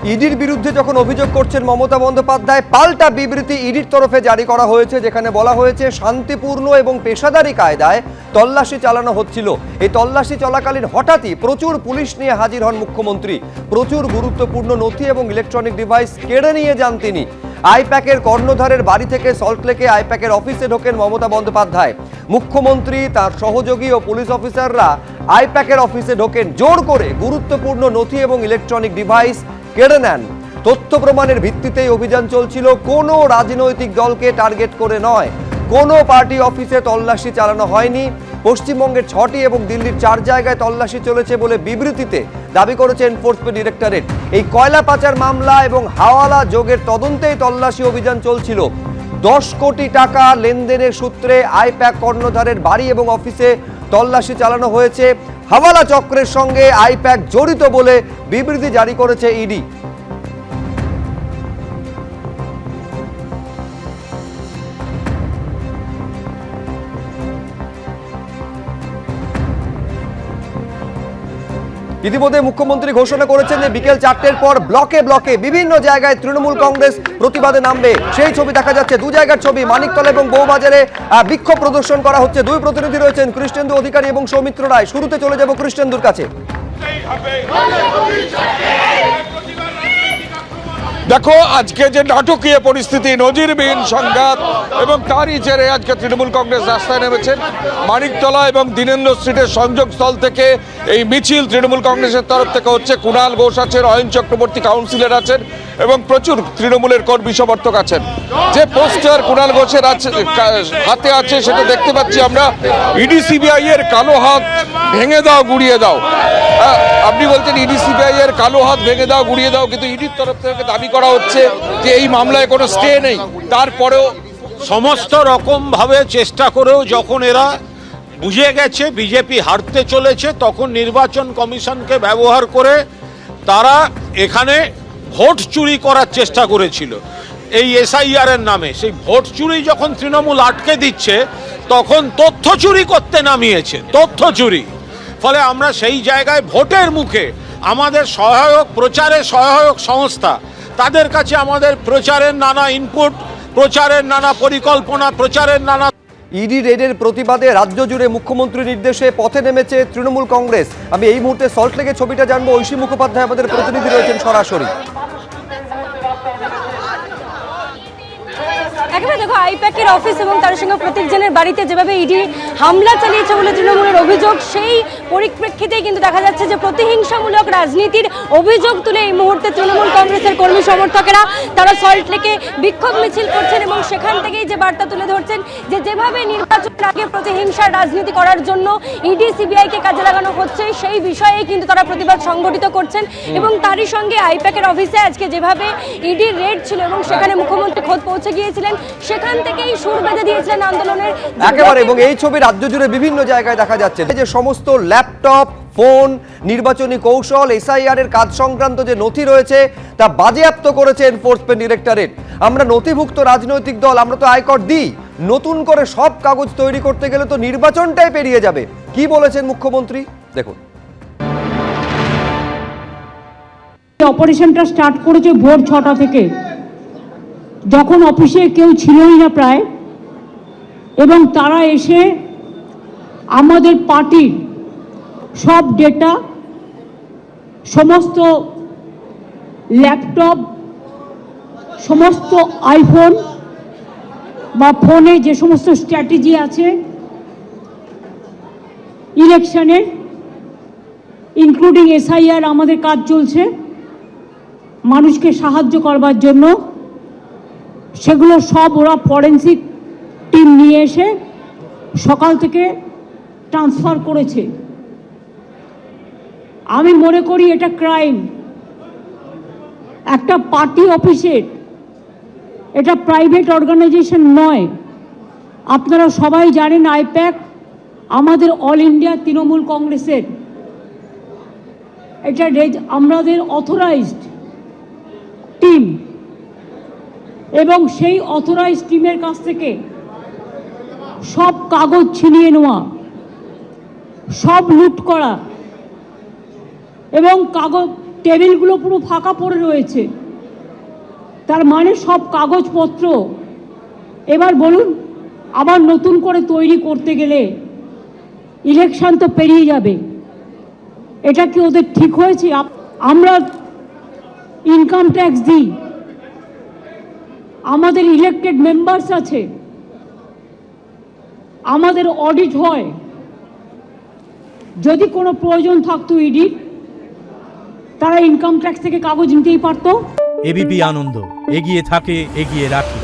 ইডির বিরুদ্ধে যখন অভিযোগ করছেন মমতা বন্দ্যোপাধ্যায়, পাল্টা বিবৃতি ইডির তরফে জারি করা হয়েছে, যেখানে বলা হয়েছে শান্তিপূর্ণ এবং পেশাদারী কায়দায় তল্লাশি চালানো হচ্ছিল। এই তল্লাশি চলাকালীন হঠাৎই প্রচুর পুলিশ নিয়ে হাজির হন মুখ্যমন্ত্রী। প্রচুর গুরুত্বপূর্ণ নথি এবং ইলেকট্রনিক ডিভাইস কেড়ে নিয়ে যান তিনি। আইপ্যাকের কর্ণধারের বাড়ি থেকে সল্টলেকে আইপ্যাকের অফিসে ঢোকেন মমতা বন্দ্যোপাধ্যায়। মুখ্যমন্ত্রী, তার সহযোগী ও পুলিশ অফিসাররা আইপ্যাকের অফিসে ঢোকেন, জোর করে গুরুত্বপূর্ণ নথি এবং ইলেকট্রনিক ডিভাইস কেড়ে নেন। তথ্য প্রমাণের ভিত্তিতেই অভিযান চলছিল, কোনো রাজনৈতিক দলকে টার্গেট করে নয়। কোনো পার্টি অফিসে তল্লাশি চালানো হয়নি। পশ্চিমবঙ্গের 6টি এবং দিল্লির 4 জায়গায় তল্লাশি চলেছে বলে বিবৃতিতে দাবি করেছে এনফোর্সমেন্ট ডিরেক্টরেট। এই কয়লা পাচার মামলা এবং হাওয়ালা যোগের তদন্তেই তল্লাশি অভিযান চলছিল। 10 কোটি টাকা লেনদেনের সূত্রে আইপ্যাক কর্ণধারের বাড়ি এবং অফিসে তল্লাশি চালানো হয়েছে। হাওয়ালা চক্রের সঙ্গে আইপ্যাক জড়িত বলে বিবৃতি জারি করেছে ইডি। ইতিমধ্যে মুখ্যমন্ত্রী ঘোষণা করেছেন যে বিকেল 4টের পর ব্লকে ব্লকে বিভিন্ন জায়গায় তৃণমূল কংগ্রেস প্রতিবাদে নামবে। সেই ছবি দেখা যাচ্ছে, 2 জায়গার ছবি। মানিকতলা এবং বউবাজারে বিক্ষোভ প্রদর্শন করা হচ্ছে। 2 প্রতিনিধি রয়েছেন, কৃষ্ণেন্দু অধিকারী এবং সৌমিত্র রায়। শুরুতে চলে যাব কৃষ্ণেন্দুর কাছে। দেখো, আজকে যে নাটকীয় পরিস্থিতি, নজিরবিহীন সংঘাত এবং তারই জেরে আজকে তৃণমূল কংগ্রেস রাস্তায় নেমেছেন। মানিকতলা এবং দীনেন্দ্র স্ট্রিটের সংযোগস্থল থেকে এই মিছিল তৃণমূল কংগ্রেসের তরফ থেকে হচ্ছে। কুণাল ঘোষ আছেন, অয়ন চক্রবর্তী কাউন্সিলর আছেন এবং প্রচুর তৃণমূলের কর্মী সমর্থক আছেন। যে পোস্টার কুণাল ঘোষের হাতে আছে সেটা দেখতে পাচ্ছি আমরা, ইডি সিবিআই এর কালো হাত ভেঙে দাও, গুড়িয়ে দাও। আপনি বলছেন ইডি সিবিআই এর কালো হাত ভেঙে দাও, গুড়িয়ে দাও, কিন্তু ইডির তরফ থেকে দাবি করা হচ্ছে যে এই মামলায় কোনো স্টে নেই। তারপরেও সমস্ত রকম ভাবে চেষ্টা করেও যখন এরা বুঝে গেছে বিজেপি হারতে চলেছে, তখন নির্বাচন কমিশনকে ব্যবহার করে তারা এখানে ভোট চুরি করার চেষ্টা করেছিল এই এসআইআর এর নামে। সেই ভোট চুরি যখন তৃণমূল আটকে দিচ্ছে, তখন তথ্য চুরি করতে নামিয়েছে, তথ্য চুরি। ফলে আমরা সেই জায়গায় ভোটের মুখে আমাদের সহায়ক, প্রচারের সহায়ক সংস্থা, তাদের কাছে আমাদের প্রচারের নানা ইনপুট, প্রচারের নানা পরিকল্পনা, প্রচারের নানা ইডি রেডের প্রতিবাদে রাজ্য জুড়ে মুখ্যমন্ত্রীর নির্দেশে পথে নেমেছে তৃণমূল কংগ্রেস। আমি এই মুহূর্তে সল্টলেকের ছবিটা জানবো। ঐশী মুখোপাধ্যায় আমাদের প্রতিনিধি রয়েছেন সরাসরি। একেবারে দেখো, আইপ্যাকের অফিস এবং তার সঙ্গে প্রতীক জেনের বাড়িতে যেভাবে ইডি হামলা চালিয়েছে বলে তৃণমূলের অভিযোগ, সেই পরিপ্রেক্ষিতেই কিন্তু দেখা যাচ্ছে যে প্রতিহিংসামূলক রাজনীতির অভিযোগ তুলে এই মুহূর্তে তৃণমূল কংগ্রেসের কর্মী সমর্থকেরা তারা সল্টলেকে বিক্ষোভ মিছিল করছেন এবং সেখান থেকেই যে বার্তা তুলে ধরছেন যে যেভাবে নির্বাচনের আগে প্রতিহিংসার রাজনীতি করার জন্য ইডি সিবিআইকে কাজে লাগানো হচ্ছে, সেই বিষয়ে কিন্তু তারা প্রতিবাদ সংগঠিত করছেন। এবং তারই সঙ্গে আইপ্যাকের অফিসে আজকে যেভাবে ইডির রেড ছিল এবং সেখানে মুখ্যমন্ত্রী খোদ পৌঁছে গিয়েছিলেন, সেখান থেকেই সুর বেঁধে দিয়েছিলেন আন্দোলনের একেবারে। এবং এই ছবি রাজ্য জুড়ে বিভিন্ন জায়গায় দেখা যাচ্ছে যে সমস্ত ল্যাপটপ, ফোন, নির্বাচনী কৌশল, এসআইআর এর কাজ সংক্রান্ত যে নথি রয়েছে তা বাজেয়াপ্ত করেছে এনফোর্সমেন্ট ডিরেক্টরেট। আমরা নথিভুক্ত রাজনৈতিক দল, আমরা তো আয়কর দিই। নতুন করে সব কাগজ তৈরি করতে গেলে তো নির্বাচনটাই পেরিয়ে যাবে। কি বলেছেন মুখ্যমন্ত্রী, দেখুন। অপারেশনটা স্টার্ট করেছে ভোর 6টা থেকে, যখন অফিসে কেউ ছিলই না প্রায়, এবং তারা এসে আমাদের পার্টির সব ডেটা, সমস্ত ল্যাপটপ, সমস্ত আইফোন বা ফোনে যে সমস্ত স্ট্র্যাটেজি আছে ইলেকশনের, ইনক্লুডিং এসআইআর, আমাদের কাজ চলছে মানুষকে সাহায্য করবার জন্য, সেগুলো সব ওরা ফরেন্সিক টিম নিয়ে এসে সকাল থেকে ট্রান্সফার করেছে। আমি মনে করি এটা ক্রাইম। একটা পার্টি অফিসের, এটা প্রাইভেট অর্গানাইজেশন নয়। আপনারা সবাই জানেন আইপ্যাক আমাদের অল ইন্ডিয়া তৃণমূল কংগ্রেসের, এটা আমাদের অথরাইজড টিম, এবং সেই অথরাইজড টিমের কাছ থেকে সব কাগজ ছিনিয়ে নেওয়া, সব লুট করা এবং কাগজ টেবিলগুলো পুরো ফাঁকা পড়ে রয়েছে, তার মানে সব কাগজপত্র এবার বলুন আবার নতুন করে তৈরি করতে গেলে ইলেকশন তো পেরিয়ে যাবে। এটা কি ওদের ঠিক হয়েছে? আমরা ইনকাম ট্যাক্স দিই, আমাদের ইলেক্টেড মেম্বার্স আছে, আমাদের অডিট হয়। যদি কোনো প্রয়োজন থাকতো ইডির, তারা ইনকাম ট্যাক্স থেকে কাগজ নিতেই পারতো। এবিপি আনন্দ, এগিয়ে থাকে, এগিয়ে রাখে।